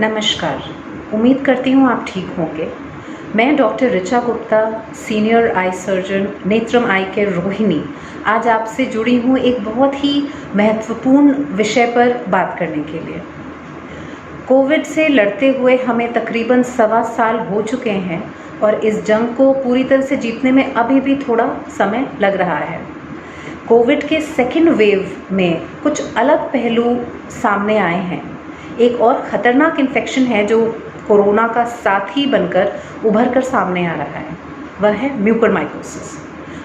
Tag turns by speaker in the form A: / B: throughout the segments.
A: नमस्कार। उम्मीद करती हूँ आप ठीक होंगे। मैं doctor Richa Gupta, senior eye surgeon, Netram eye care Rohini, आज आपसे जुड़ी हूँ एक बहुत ही महत्वपूर्ण विषय पर बात करने के लिए। कोविड से लड़ते हुए हमें तकरीबन 1.25 साल हो चुके हैं और इस जंग को पूरी तरह से जीतने में अभी भी थोड़ा समय लग रहा है। कोविड के सेकेंड वेव में कुछ अलग पहलू सामने आए हैं। एक और ख़तरनाक इन्फेक्शन है जो कोरोना का साथी बनकर उभर कर सामने आ रहा है, वह है म्यूकरमाइकोसिस।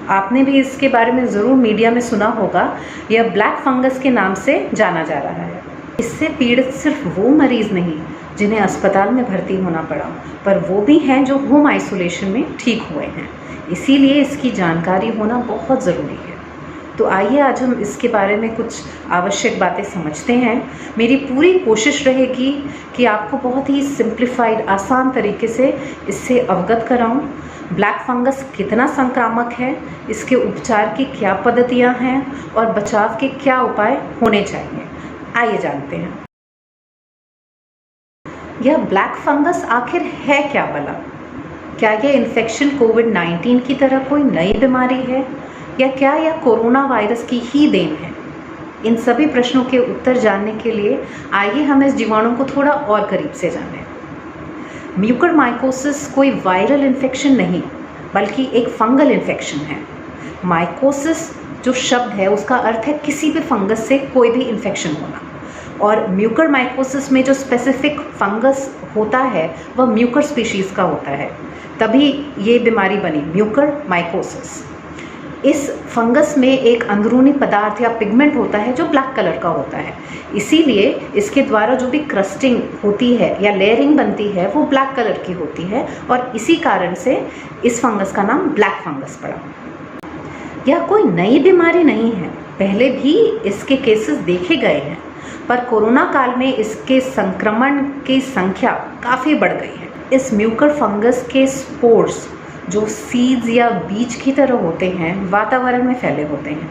A: आपने भी इसके बारे में ज़रूर मीडिया में सुना होगा। यह ब्लैक फंगस के नाम से जाना जा रहा है। इससे पीड़ित सिर्फ वो मरीज़ नहीं जिन्हें अस्पताल में भर्ती होना पड़ा, पर वो भी हैं जो होम आइसोलेशन में ठीक हुए हैं। इसीलिए इसकी जानकारी होना बहुत ज़रूरी है। तो आइए आज हम इसके बारे में कुछ आवश्यक बातें समझते हैं। मेरी पूरी कोशिश रहेगी कि आपको बहुत ही सिंप्लीफाइड, आसान तरीके से इससे अवगत कराऊं। ब्लैक फंगस कितना संक्रामक है, इसके उपचार की क्या पद्धतियां हैं और बचाव के क्या उपाय होने चाहिए, आइए जानते हैं। यह ब्लैक फंगस आखिर है क्या भला? क्या यह इन्फेक्शन कोविड-19 की तरह कोई नई बीमारी है या क्या यह कोरोना वायरस की ही देन है? इन सभी प्रश्नों के उत्तर जानने के लिए आइए हम इस जीवाणु को थोड़ा और करीब से जानें। म्यूकरमाइकोसिस कोई वायरल इन्फेक्शन नहीं, बल्कि एक फंगल इन्फेक्शन है। माइकोसिस जो शब्द है उसका अर्थ है किसी भी फंगस से कोई भी इन्फेक्शन होना, और म्यूकरमाइकोसिस में जो स्पेसिफिक फंगस होता है वह म्यूकर स्पीशीज़ का होता है, तभी ये बीमारी बनी म्यूकरमाइकोसिस। इस फंगस में एक अंदरूनी पदार्थ या पिगमेंट होता है जो ब्लैक कलर का होता है। इसीलिए इसके द्वारा जो भी क्रस्टिंग होती है या लेयरिंग बनती है वो ब्लैक कलर की होती है, और इसी कारण से इस फंगस का नाम ब्लैक फंगस पड़ा। यह कोई नई बीमारी नहीं है, पहले भी इसके केसेस देखे गए हैं, पर कोरोना काल में इसके संक्रमण की संख्या काफ़ी बढ़ गई है। इस म्यूकर फंगस के स्पोर्स जो सीड्स या बीज की तरह होते हैं वातावरण में फैले होते हैं,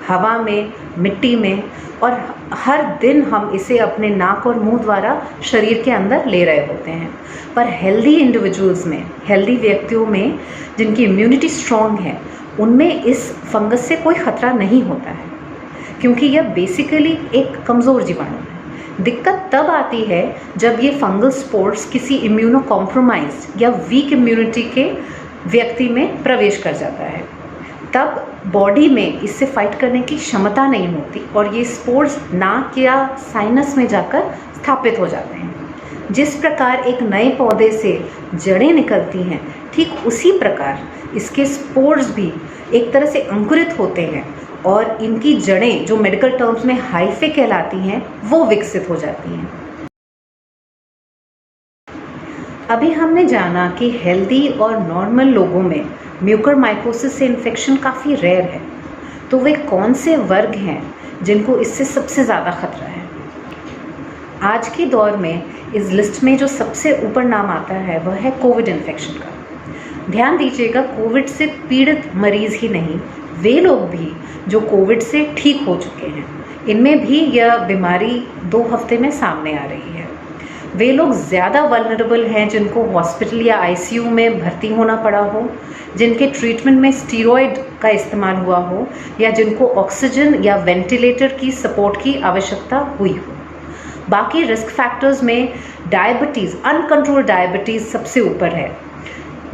A: हवा में, मिट्टी में, और हर दिन हम इसे अपने नाक और मुंह द्वारा शरीर के अंदर ले रहे होते हैं। पर हेल्दी इंडिविजुअल्स में, हेल्दी व्यक्तियों में जिनकी इम्यूनिटी स्ट्रॉन्ग है, उनमें इस फंगस से कोई ख़तरा नहीं होता है, क्योंकि यह बेसिकली एक कमज़ोर जीवाणु है। दिक्कत तब आती है जब ये फंगल स्पोर्स किसी इम्यूनो कॉम्प्रोमाइज्ड या वीक इम्यूनिटी के व्यक्ति में प्रवेश कर जाता है। तब बॉडी में इससे फाइट करने की क्षमता नहीं होती और ये स्पोर्स नाक या साइनस में जाकर स्थापित हो जाते हैं। जिस प्रकार एक नए पौधे से जड़ें निकलती हैं, ठीक उसी प्रकार इसके स्पोर्स भी एक तरह से अंकुरित होते हैं और इनकी जड़ें, जो मेडिकल टर्म्स में हाइफे कहलाती हैं, वो विकसित हो जाती हैं। अभी हमने जाना कि हेल्दी और नॉर्मल लोगों में म्यूकरमाइकोसिस से इन्फेक्शन काफ़ी रेयर है, तो वे कौन से वर्ग हैं जिनको इससे सबसे ज़्यादा खतरा है? आज के दौर में इस लिस्ट में जो सबसे ऊपर नाम आता है वह है कोविड इन्फेक्शन का। ध्यान दीजिएगा, कोविड से पीड़ित मरीज़ ही नहीं, वे लोग भी जो कोविड से ठीक हो चुके हैं, इनमें भी यह बीमारी 2 हफ्ते में सामने आ रही है। वे लोग ज़्यादा वल्नरेबल हैं जिनको हॉस्पिटल या आईसीयू में भर्ती होना पड़ा हो, जिनके ट्रीटमेंट में स्टीरॉयड का इस्तेमाल हुआ हो, या जिनको ऑक्सीजन या वेंटिलेटर की सपोर्ट की आवश्यकता हुई हो। बाकी रिस्क फैक्टर्स में डायबिटीज़, अनकंट्रोल डायबिटीज़ सबसे ऊपर है।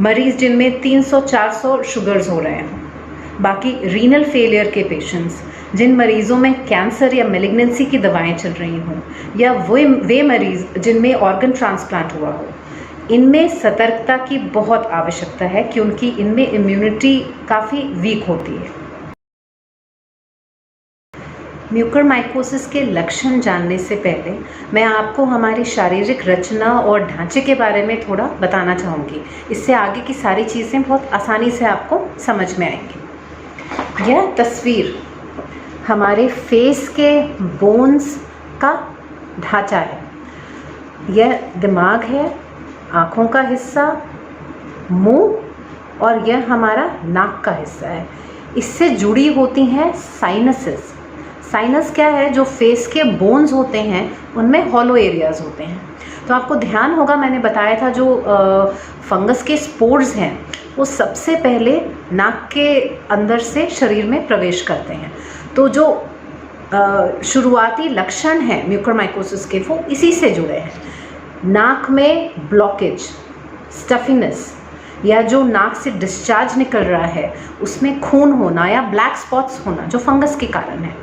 A: मरीज़ जिनमें 300-400 शुगर्स हो रहे हैं। बाकी रीनल फेलियर के पेशेंट्स, जिन मरीज़ों में कैंसर या मेलिग्नेंसी की दवाएं चल रही हों, या वे मरीज़ जिनमें ऑर्गन ट्रांसप्लांट हुआ हो, इनमें सतर्कता की बहुत आवश्यकता है क्योंकि इनमें इम्यूनिटी काफ़ी वीक होती है। म्यूकरमाइकोसिस के लक्षण जानने से पहले मैं आपको हमारी शारीरिक रचना और ढांचे के बारे में थोड़ा बताना चाहूँगी। इससे आगे की सारी चीज़ें बहुत आसानी से आपको समझ में आएंगी। यह तस्वीर हमारे फेस के बोन्स का ढांचा है। यह दिमाग है, आँखों का हिस्सा, मुंह, और यह हमारा नाक का हिस्सा है। इससे जुड़ी होती हैं साइनसेस। साइनस क्या है? जो फेस के बोन्स होते हैं उनमें हॉलो एरियाज होते हैं। तो आपको ध्यान होगा मैंने बताया था जो फंगस के स्पोर्स हैं वो सबसे पहले नाक के अंदर से शरीर में प्रवेश करते हैं। तो जो शुरुआती लक्षण हैं म्यूकरमाइकोसिस के वो इसी से जुड़े हैं। नाक में ब्लॉकेज, स्टफीनेस या जो नाक से डिस्चार्ज निकल रहा है उसमें खून होना या ब्लैक स्पॉट्स होना जो फंगस के कारण है।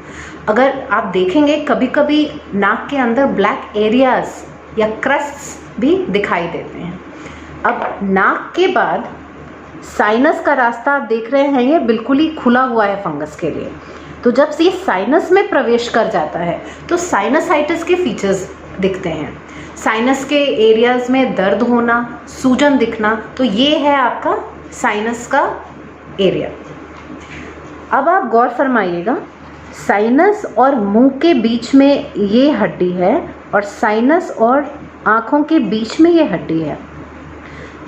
A: अगर आप देखेंगे कभी कभी नाक के अंदर ब्लैक एरियाज या क्रस्ट्स भी दिखाई देते हैं। अब नाक के बाद साइनस का रास्ता आप देख रहे हैं, ये बिल्कुल ही खुला हुआ है फंगस के लिए। तो जब ये साइनस में प्रवेश कर जाता है तो साइनसाइटिस के फीचर्स दिखते हैं। साइनस के एरियाज में दर्द होना, सूजन दिखना, तो ये है आपका साइनस का एरिया। अब आप गौर फरमाइएगा, साइनस और मुंह के बीच में ये हड्डी है और साइनस और आँखों के बीच में ये हड्डी है।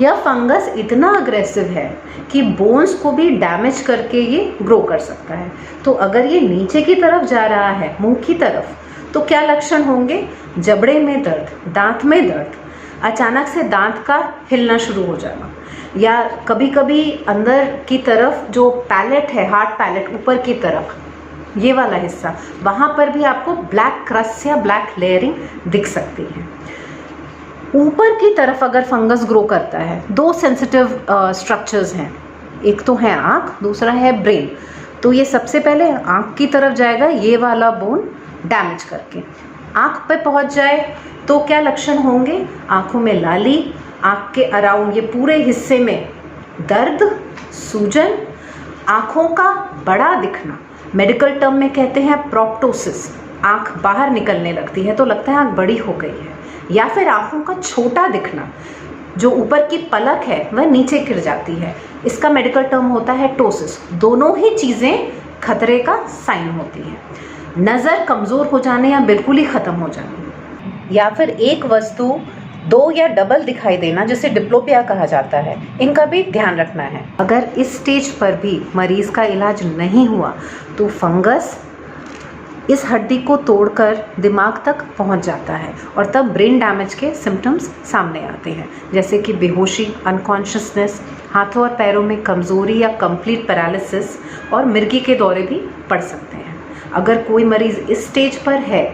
A: यह फंगस इतना अग्रेसिव है कि बोन्स को भी डैमेज करके ये ग्रो कर सकता है। तो अगर ये नीचे की तरफ जा रहा है, मुंह की तरफ, तो क्या लक्षण होंगे? जबड़े में दर्द, दांत में दर्द, अचानक से दांत का हिलना शुरू हो जाना, या कभी कभी अंदर की तरफ जो पैलेट है, हार्ड पैलेट ऊपर की तरफ, ये वाला हिस्सा, वहाँ पर भी आपको ब्लैक क्रस्ट या ब्लैक लेयरिंग दिख सकती है। ऊपर की तरफ अगर फंगस ग्रो करता है, दो सेंसिटिव स्ट्रक्चर्स हैं, एक तो है आँख, दूसरा है ब्रेन। तो ये सबसे पहले आँख की तरफ जाएगा, ये वाला बोन डैमेज करके आँख पे पहुँच जाए तो क्या लक्षण होंगे? आँखों में लाली, आँख के अराउंड ये पूरे हिस्से में दर्द, सूजन, आँखों का बड़ा दिखना, मेडिकल टर्म में कहते हैं प्रोप्टोसिस, आँख बाहर निकलने लगती है तो लगता है आँख बड़ी हो गई है, या फिर आँखों का छोटा दिखना, जो ऊपर की पलक है वह नीचे गिर जाती है, इसका मेडिकल टर्म होता है टोसिस। दोनों ही चीज़ें खतरे का साइन होती है। नज़र कमज़ोर हो जाने या बिल्कुल ही ख़त्म हो जाने, या फिर एक वस्तु दो या डबल दिखाई देना जिसे डिप्लोपिया कहा जाता है, इनका भी ध्यान रखना है। अगर इस स्टेज पर भी मरीज़ का इलाज नहीं हुआ तो फंगस इस हड्डी को तोड़कर दिमाग तक पहुंच जाता है और तब ब्रेन डैमेज के सिम्टम्स सामने आते हैं, जैसे कि बेहोशी, अनकॉन्शियसनेस, हाथों और पैरों में कमज़ोरी या कंप्लीट पैरालिसिस, और मिर्गी के दौरे भी पड़ सकते हैं। अगर कोई मरीज़ इस स्टेज पर है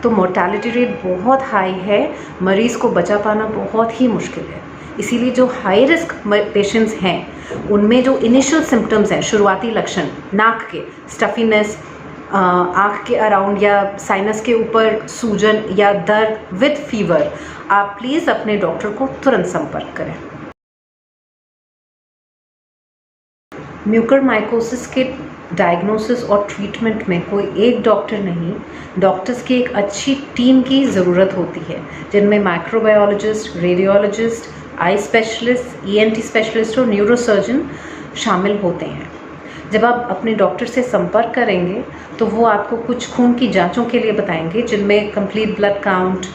A: तो मोर्टेलिटी रेट बहुत हाई है, मरीज़ को बचा पाना बहुत ही मुश्किल है। इसीलिए जो हाई रिस्क पेशेंट्स हैं उनमें जो इनिशियल सिम्टम्स हैं, शुरुआती लक्षण, नाक के स्टफीनेस, आँख के अराउंड या साइनस के ऊपर सूजन या दर्द विद फीवर, आप प्लीज़ अपने डॉक्टर को तुरंत संपर्क करें। म्यूकरमाइकोसिस के डायग्नोसिस और ट्रीटमेंट में कोई एक डॉक्टर नहीं, डॉक्टर्स की एक अच्छी टीम की ज़रूरत होती है, जिनमें microbiologist, radiologist, eye specialist, ENT specialist और न्यूरोसर्जन शामिल होते हैं। जब आप अपने डॉक्टर से संपर्क करेंगे तो वो आपको कुछ खून की जांचों के लिए बताएंगे, जिनमें complete blood count,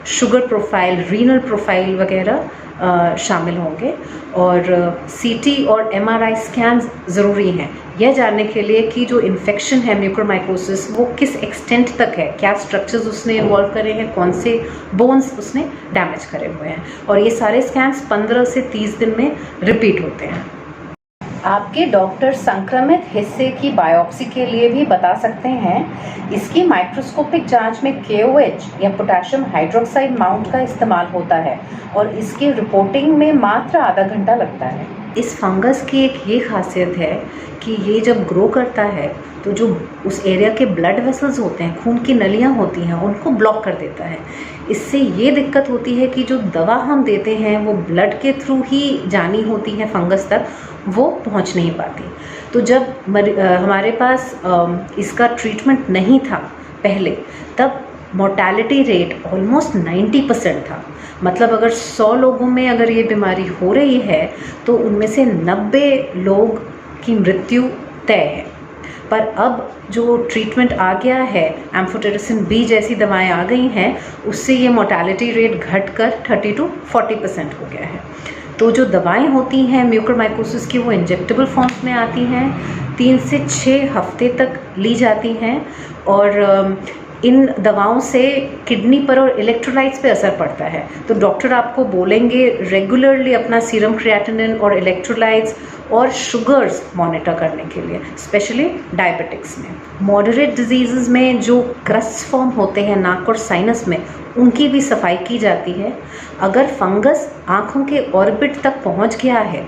A: sugar profile, renal profile वगैरह शामिल होंगे, और सीटी और एमआरआई स्कैन ज़रूरी हैं यह जानने के लिए कि जो इन्फेक्शन है म्यूकरमाइकोसिस वो किस एक्सटेंट तक है, क्या स्ट्रक्चर्स उसने इन्वॉल्व करे हैं, कौन से बोन्स उसने डैमेज करे हुए हैं, और ये सारे स्कैन्स 15 से 30 दिन में रिपीट होते हैं। आपके डॉक्टर संक्रमित हिस्से की बायोप्सी के लिए भी बता सकते हैं। इसकी माइक्रोस्कोपिक जांच में KOH या पोटेशियम हाइड्रोक्साइड माउंट का इस्तेमाल होता है और इसकी रिपोर्टिंग में मात्र आधा घंटा लगता है। इस फंगस की एक ये खासियत है कि ये जब ग्रो करता है तो जो उस एरिया के ब्लड वेसल्स होते हैं, खून की नलियाँ होती हैं, उनको ब्लॉक कर देता है। इससे ये दिक्कत होती है कि जो दवा हम देते हैं वो ब्लड के थ्रू ही जानी होती है फंगस तक, वो पहुंच नहीं पाती। तो जब हमारे पास इसका ट्रीटमेंट नहीं था पहले, तब मोर्टेलिटी रेट ऑलमोस्ट 90% था। मतलब अगर 100 लोगों में अगर ये बीमारी हो रही है तो उनमें से 90 लोग की मृत्यु तय है। पर अब जो ट्रीटमेंट आ गया है, एम्फोटेरिसिन B जैसी दवाएं आ गई हैं, उससे ये मोर्टेलिटी रेट घटकर 30 to 40% हो गया है। तो जो दवाएं होती हैं म्यूकरमाइकोसिस की, वो इंजेक्टेबल फॉर्म्स में आती हैं, 3 से 6 हफ्ते तक ली जाती हैं, और इन दवाओं से किडनी पर और इलेक्ट्रोलाइट्स पे असर पड़ता है, तो डॉक्टर आपको बोलेंगे रेगुलरली अपना सीरम क्रिएटिनिन और इलेक्ट्रोलाइट्स और शुगर्स मॉनिटर करने के लिए, स्पेशली डायबिटिक्स में। मॉडरेट डिजीज़ में जो क्रस्ट फॉर्म होते हैं नाक और साइनस में, उनकी भी सफाई की जाती है। अगर फंगस आँखों के ऑर्बिट तक पहुँच गया है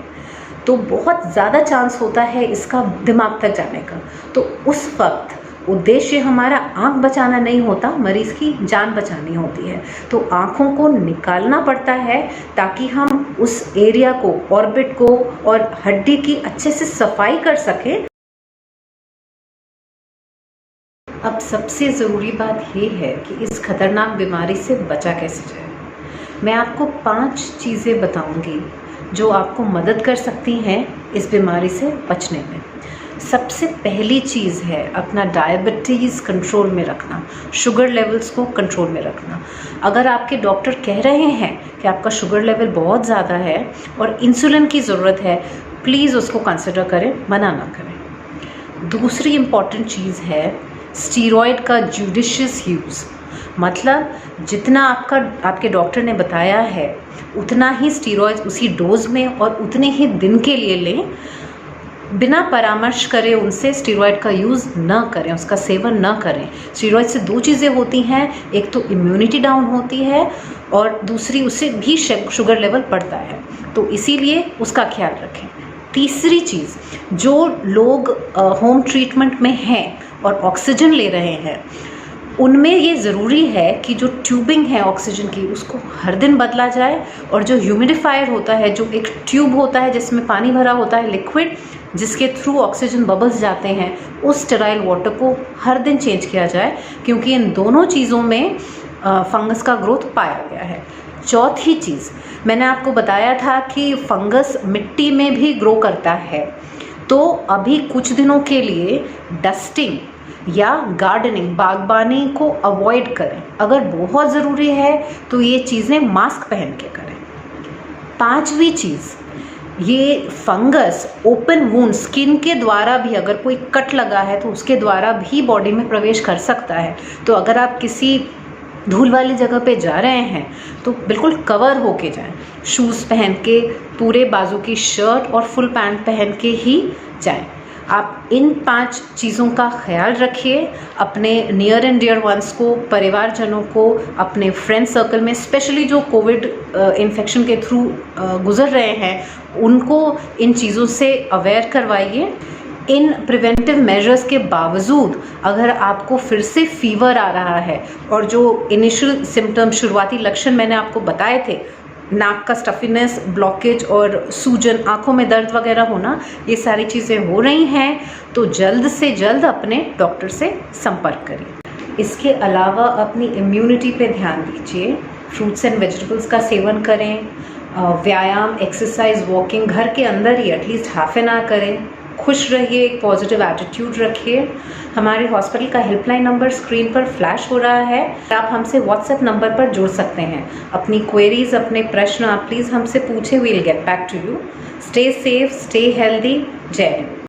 A: तो बहुत ज़्यादा चांस होता है इसका दिमाग तक जाने का। तो उस वक्त उद्देश्य हमारा आँख बचाना नहीं होता, मरीज़ की जान बचानी होती है। तो आँखों को निकालना पड़ता है ताकि हम उस एरिया को, ऑर्बिट को और हड्डी की अच्छे से सफाई कर सकें। अब सबसे ज़रूरी बात ये है कि इस खतरनाक बीमारी से बचा कैसे जाए। मैं आपको 5 चीज़ें बताऊंगी जो आपको मदद कर सकती हैं इस बीमारी से बचने में। सबसे पहली चीज़ है अपना डायबिटीज़ कंट्रोल में रखना, शुगर लेवल्स को कंट्रोल में रखना। अगर आपके डॉक्टर कह रहे हैं कि आपका शुगर लेवल बहुत ज़्यादा है और इंसुलिन की ज़रूरत है, प्लीज़ उसको कंसिडर करें, मना ना करें। दूसरी इम्पॉर्टेंट चीज़ है स्टीरॉयड का जुडिशियस यूज़। मतलब जितना आपके डॉक्टर ने बताया है उतना ही स्टीरॉयड उसी डोज में और उतने ही दिन के लिए लें। बिना परामर्श करे उनसे स्टीरॉयड का यूज़ न करें, उसका सेवन न करें। स्टीरॉयड से 2 चीज़ें होती हैं, एक तो इम्यूनिटी डाउन होती है और दूसरी उससे भी शुगर लेवल बढ़ता है, तो इसीलिए उसका ख्याल रखें। तीसरी चीज़, जो लोग होम ट्रीटमेंट में हैं और ऑक्सीजन ले रहे हैं, उनमें ये ज़रूरी है कि जो ट्यूबिंग है ऑक्सीजन की उसको हर दिन बदला जाए, और जो ह्यूमिडिफायर होता है, जो एक ट्यूब होता है जिसमें पानी भरा होता है लिक्विड, जिसके थ्रू ऑक्सीजन बबल्स जाते हैं, उस स्टेराइल वाटर को हर दिन चेंज किया जाए, क्योंकि इन दोनों चीज़ों में फंगस का ग्रोथ पाया गया है। चौथी चीज़, मैंने आपको बताया था कि फंगस मिट्टी में भी ग्रो करता है, तो अभी कुछ दिनों के लिए डस्टिंग या गार्डनिंग, बागबानी को अवॉइड करें। अगर बहुत ज़रूरी है तो ये चीज़ें मास्क पहन के करें। 5वीं चीज़, ये फंगस ओपन वुंड, स्किन के द्वारा भी, अगर कोई कट लगा है तो उसके द्वारा भी बॉडी में प्रवेश कर सकता है। तो अगर आप किसी धूल वाली जगह पे जा रहे हैं तो बिल्कुल कवर होके जाएं, शूज़ पहन के, पूरे बाजू की शर्ट और फुल पैंट पहन के ही जाएं। आप इन 5 चीज़ों का ख्याल रखिए। अपने नियर एंड डियर वंस को, परिवारजनों को, अपने फ्रेंड सर्कल में, स्पेशली जो कोविड इन्फेक्शन के थ्रू गुज़र रहे हैं, उनको इन चीज़ों से अवेयर करवाइए। इन प्रिवेंटिव मेजर्स के बावजूद अगर आपको फिर से फीवर आ रहा है और जो इनिशियल सिम्टम, शुरुआती लक्षण मैंने आपको बताए थे, नाक का स्टफीनेस, ब्लॉकेज और सूजन, आँखों में दर्द वगैरह होना, ये सारी चीज़ें हो रही हैं, तो जल्द से जल्द अपने डॉक्टर से संपर्क करें। इसके अलावा अपनी इम्यूनिटी पे ध्यान दीजिए। फ्रूट्स एंड वेजिटेबल्स का सेवन करें, व्यायाम, एक्सरसाइज, वॉकिंग घर के अंदर ही एटलीस्ट हाफ एन आवर करें। खुश रहिए, एक पॉजिटिव एटीट्यूड रखिए। हमारे हॉस्पिटल का हेल्पलाइन नंबर स्क्रीन पर फ्लैश हो रहा है, आप हमसे व्हाट्सएप नंबर पर जुड़ सकते हैं। अपनी क्वेरीज, अपने प्रश्न आप प्लीज़ हमसे पूछें, we will get back to you. Stay safe, stay healthy. जय हिंद।